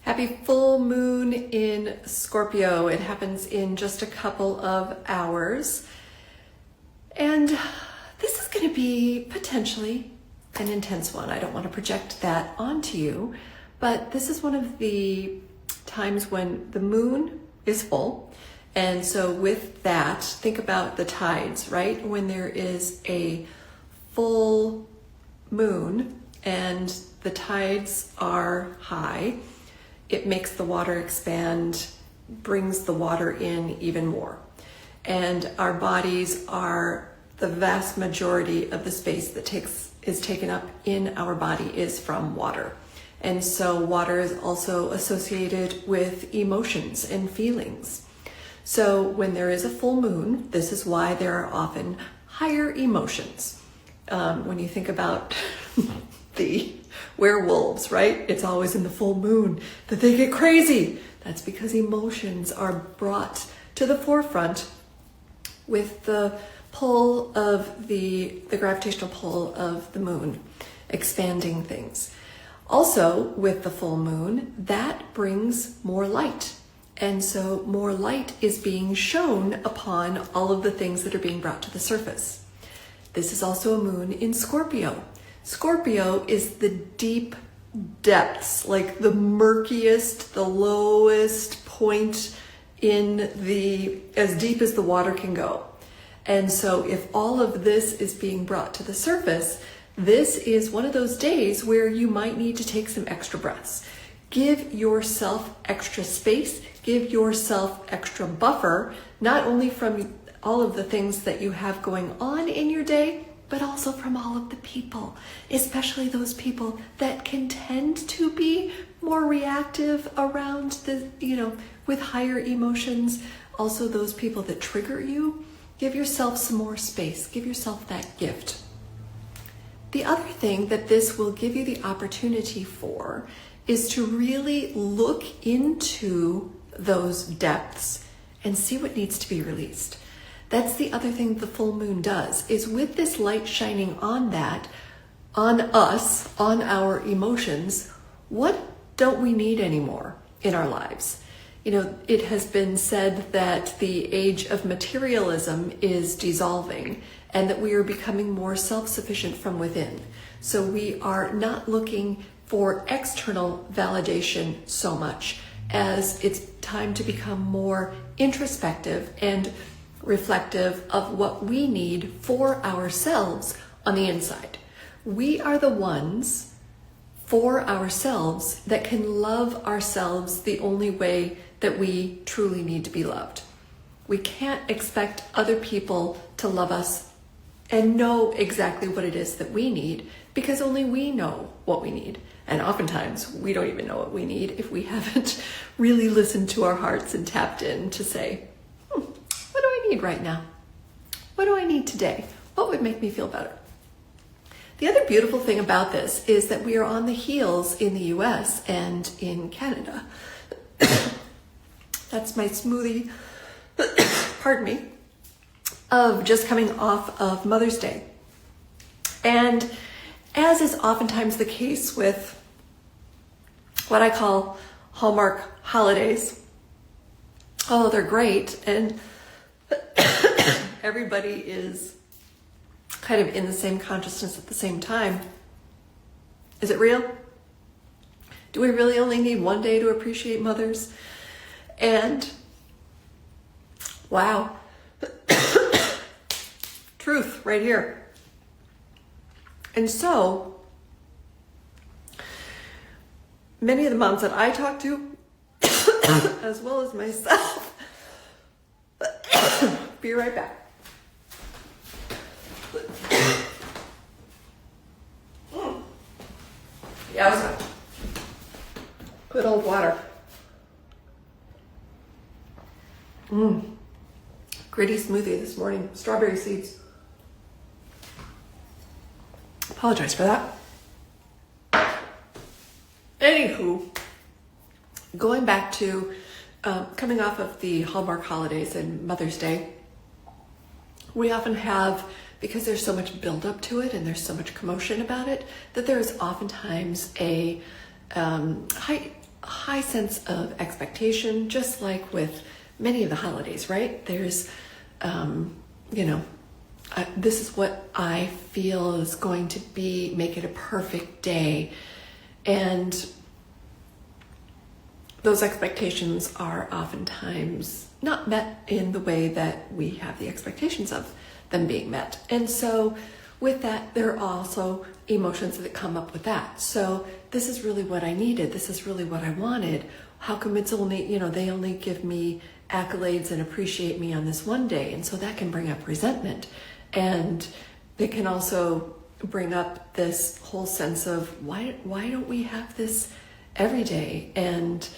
Happy full moon in Scorpio. It happens in just a couple of hours. And this is going to be potentially an intense one. I don't want to project that onto you, but this is one of the times when the moon is full. And so with that, think about the tides, right? When there is a full moon and the tides are high, it makes the water expand, brings the water in even more. And our bodies are, the vast majority of the space that is taken up in our body is from water. And so water is also associated with emotions and feelings. So when there is a full moon, this is why there are often higher emotions. When you think about the werewolves, right? It's always in the full moon that they get crazy. That's because emotions are brought to the forefront with the pull of the gravitational pull of the moon, expanding things. Also, with the full moon, that brings more light. And so more light is being shown upon all of the things that are being brought to the surface. This is also a moon in Scorpio. Scorpio is the deep depths, like the murkiest, the lowest point in as deep as the water can go. And so if all of this is being brought to the surface, this is one of those days where you might need to take some extra breaths. Give yourself extra space, give yourself extra buffer, not only from all of the things that you have going on in your day, but also from all of the people, especially those people that can tend to be more reactive around with higher emotions. Also those people that trigger you. Give yourself some more space. Give yourself that gift. The other thing that this will give you the opportunity for is to really look into those depths and see what needs to be released. That's the other thing the full moon does, is with this light shining on that, on us, on our emotions, what don't we need anymore in our lives? It has been said that the age of materialism is dissolving and that we are becoming more self-sufficient from within. So we are not looking for external validation so much as it's time to become more introspective and reflective of what we need for ourselves on the inside. We are the ones for ourselves that can love ourselves the only way that we truly need to be loved. We can't expect other people to love us and know exactly what it is that we need, because only we know what we need. And oftentimes we don't even know what we need if we haven't really listened to our hearts and tapped in to say, what do I need right now? What do I need today? What would make me feel better? The other beautiful thing about this is that we are on the heels in the US and in Canada. That's my smoothie, pardon me, of just coming off of Mother's Day. And as is oftentimes the case with what I call Hallmark holidays, oh, they're great. And everybody is kind of in the same consciousness at the same time. Is it real? Do we really only need one day to appreciate mothers? And wow, truth right here. And so many of the moms that I talk to, as well as myself, be right back. Yeah, I was good. Good old water. Gritty smoothie this morning. Strawberry seeds. Apologize for that. Anywho, going back to coming off of the Hallmark holidays and Mother's Day, we often have, because there's so much buildup to it and there's so much commotion about it, that there is oftentimes a a high sense of expectation, just like with many of the holidays, right? There's, this is what I feel is going to make it a perfect day. And those expectations are oftentimes not met in the way that we have the expectations of them being met. And so with that, there are also emotions that come up with that. So this is really what I needed. This is really what I wanted. How come it's only, they only give me accolades and appreciate me on this one day? And so that can bring up resentment. And it can also bring up this whole sense of why don't we have this every day? And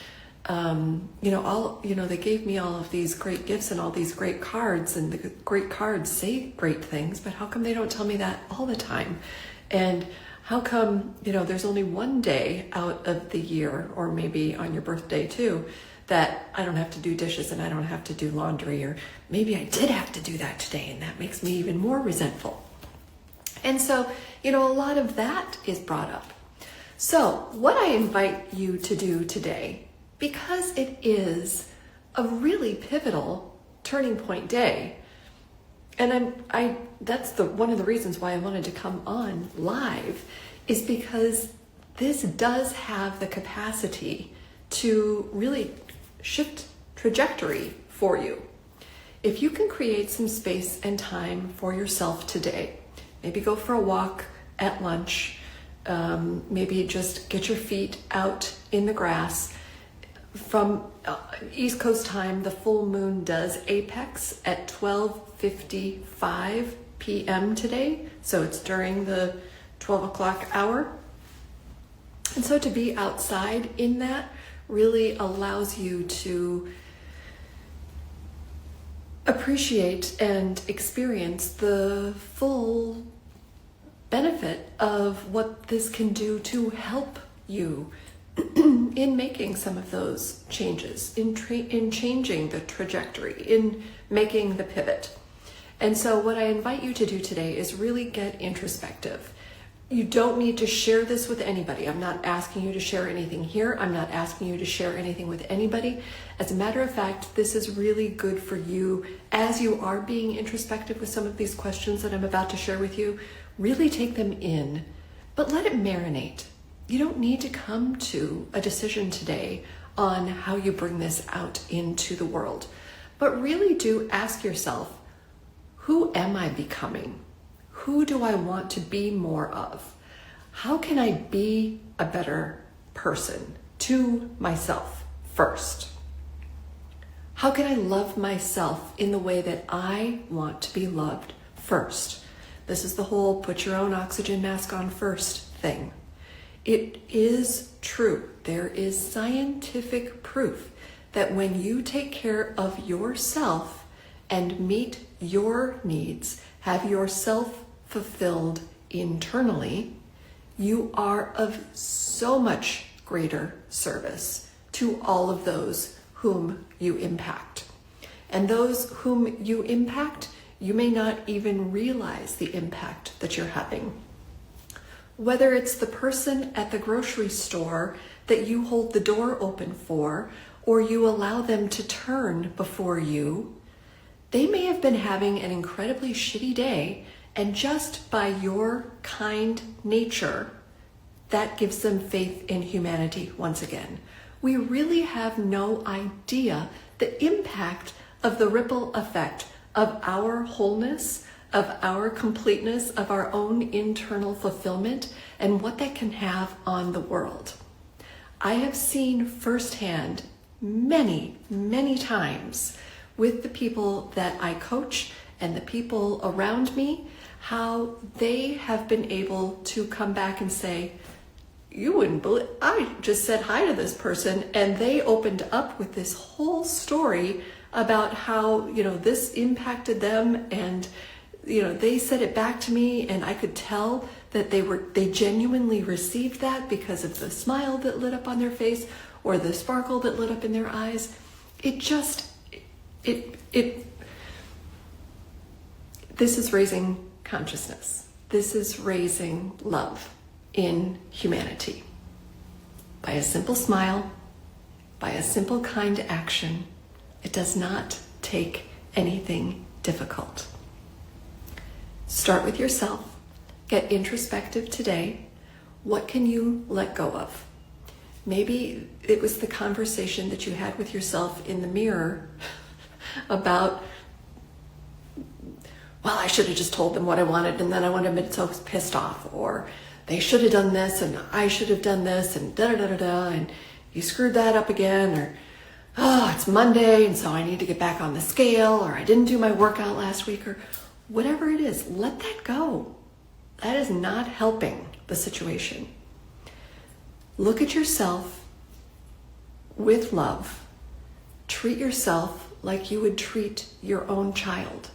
they gave me all of these great gifts and all these great cards, and the great cards say great things, but how come they don't tell me that all the time? And how come, there's only one day out of the year, or maybe on your birthday too, that I don't have to do dishes and I don't have to do laundry, or maybe I did have to do that today and that makes me even more resentful. And so, a lot of that is brought up. So what I invite you to do today, because it is a really pivotal turning point day, and that's one of the reasons why I wanted to come on live, is because this does have the capacity to really shift trajectory for you. If you can create some space and time for yourself today, maybe go for a walk at lunch, maybe just get your feet out in the grass. From East Coast time, the full moon does apex at 12:55 p.m. today. So it's during the 12 o'clock hour. And so to be outside in that really allows you to appreciate and experience the full benefit of what this can do to help you in making some of those changes, in changing the trajectory, in making the pivot. And so what I invite you to do today is really get introspective. You don't need to share this with anybody. I'm not asking you to share anything here. I'm not asking you to share anything with anybody. As a matter of fact, this is really good for you as you are being introspective with some of these questions that I'm about to share with you. Really take them in, but let it marinate. You don't need to come to a decision today on how you bring this out into the world, but really do ask yourself, who am I becoming? Who do I want to be more of? How can I be a better person to myself first? How can I love myself in the way that I want to be loved first? This is the whole put your own oxygen mask on first thing. It is true. There is scientific proof that when you take care of yourself and meet your needs, have yourself fulfilled internally, you are of so much greater service to all of those whom you impact. And those whom you impact, you may not even realize the impact that you're having. Whether it's the person at the grocery store that you hold the door open for, or you allow them to turn before you, they may have been having an incredibly shitty day, and just by your kind nature, that gives them faith in humanity once again. We really have no idea the impact of the ripple effect of our wholeness, of our completeness, of our own internal fulfillment, and what that can have on the world. I have seen firsthand many, many times with the people that I coach and the people around me, how they have been able to come back and say, you wouldn't believe, I just said hi to this person and they opened up with this whole story about how, this impacted them, and they said it back to me, and I could tell that they genuinely received that because of the smile that lit up on their face or the sparkle that lit up in their eyes. This is raising consciousness. This is raising love in humanity by a simple smile by a simple, kind action. It does not take anything difficult. Start with yourself. Get introspective today. What can you let go of? Maybe it was the conversation that you had with yourself in the mirror about, well, I should have just told them what I wanted and then I wouldn't have been so pissed off. Or they should have done this and I should have done this and da-da-da-da-da, and you screwed that up again. Or, oh, it's Monday and so I need to get back on the scale, or I didn't do my workout last week, or whatever it is. Let that go. That is not helping the situation. Look at yourself with love. Treat yourself like you would treat your own child.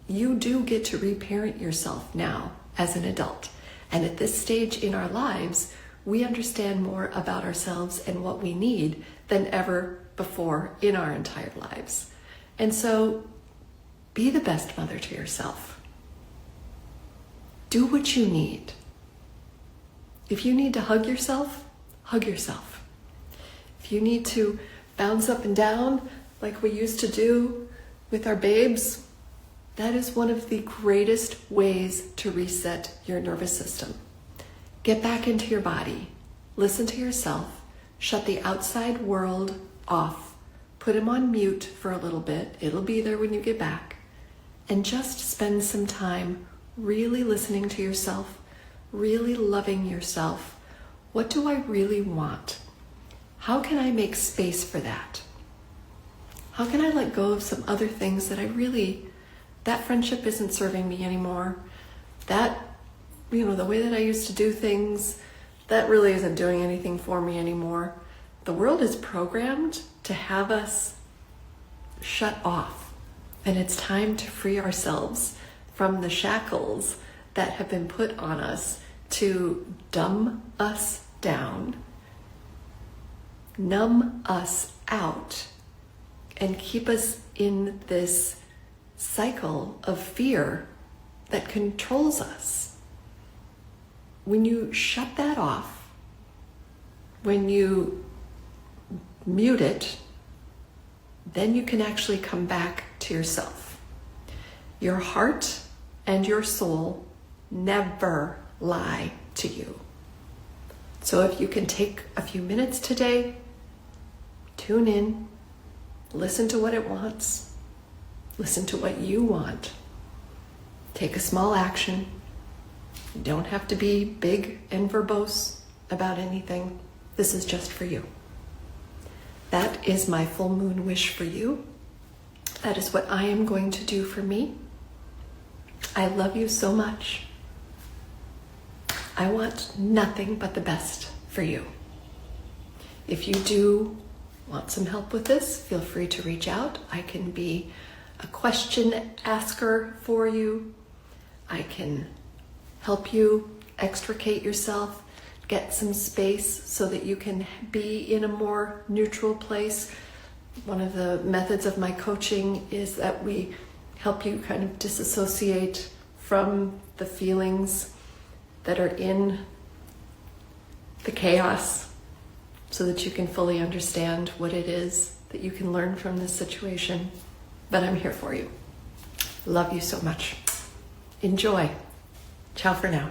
You do get to reparent yourself now as an adult. And at this stage in our lives, we understand more about ourselves and what we need than ever before in our entire lives. And so be the best mother to yourself. Do what you need. If you need to hug yourself, hug yourself. If you need to bounce up and down like we used to do with our babes, that is one of the greatest ways to reset your nervous system. Get back into your body. Listen to yourself. Shut the outside world off. Put him on mute for a little bit. It'll be there when you get back. And just spend some time really listening to yourself, really loving yourself. What do I really want? How can I make space for that? How can I let go of some other things that friendship isn't serving me anymore? That, the way that I used to do things, that really isn't doing anything for me anymore. The world is programmed to have us shut off. And it's time to free ourselves from the shackles that have been put on us to dumb us down, numb us out, and keep us in this cycle of fear that controls us. When you shut that off, when you mute it, then you can actually come back to yourself. Your heart and your soul never lie to you. So if you can take a few minutes today, tune in, listen to what it wants, listen to what you want, take a small action. You don't have to be big and verbose about anything. This is just for you. That is my full moon wish for you. That is what I am going to do for me. I love you so much. I want nothing but the best for you. If you do want some help with this, feel free to reach out. I can be a question asker for you. I can help you extricate yourself, get some space so that you can be in a more neutral place. One of the methods of my coaching is that we help you kind of disassociate from the feelings that are in the chaos so that you can fully understand what it is that you can learn from this situation. But I'm here for you. Love you so much. Enjoy. Ciao for now.